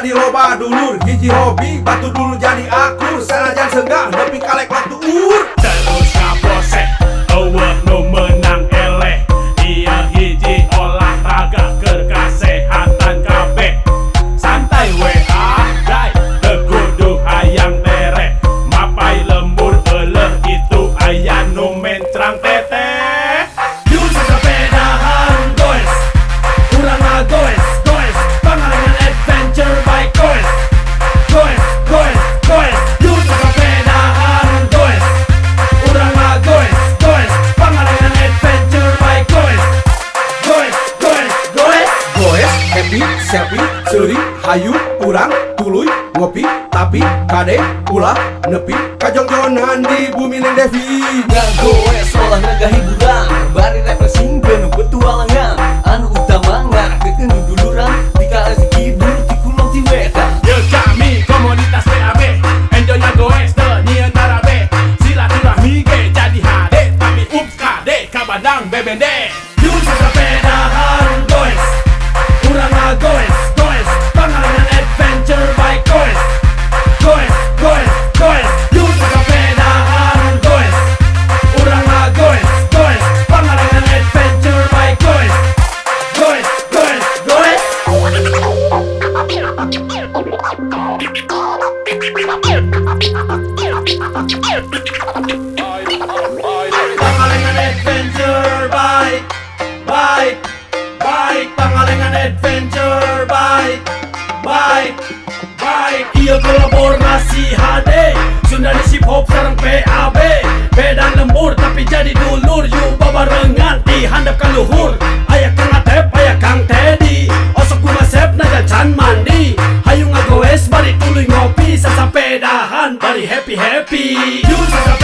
jadi loba dulur, hiji hobi batu dulu jadi akur, sanajan senggah nepi kalek waktu terus ngaproses eueuh nu menang eleh. Ieu hiji olahraga keur kasehatan kabeh. Santai we dai teu kudu hayang tere, mapai lembur euleuh itu aya nu mencrang teteh. Yun sa sepedahan goes, urang goes, goes, pangalengan adventure bike goes, goes, goes, goes. Yun sa sepedahan goes, urang goes, goes, pangalengan adventure bike goes, goes, goes, goes. goes, happy, selfie, seuri, hayu, urang, tuluy, ngopi, tapi, kade, ulah, nepi, kajongjonan di bumi Neng Devi. Ngagoes olahraga hiburan, bari refreshing penuh petualangan. Anu utama ngakeun duluran, dikala sikidul ti kulon ti wetan. Ye kami komunitas PAB, enjoy ngagoes teu nyieun narabe. Silaturahmi ge jadi hade, tapi ups kade kabandang bebende. Yun sa sepedahan goes, urang goes, goes, pangalengan adventure bike goes, goes, goes, goes. Yun sa sepedahan goes, urang goes, goes, pangalengan adventure bike goes, goes, goes, goes. Pangalengan adventure bike, bike, bike, pangalengan adventure bike, bike, bike. Ieu kolaborasi HD, Sundani Hip Hop sareng PAB. Beda lembur tapi jadi dulur, yuk babarengan di handap ka luhur. Aya Kang Atep, aya Kang Teddy, osok kumasep najacan mandi. Hayu ngagoes bari tuluy ngopi, sasapedahan bari happy-happy. Yun sa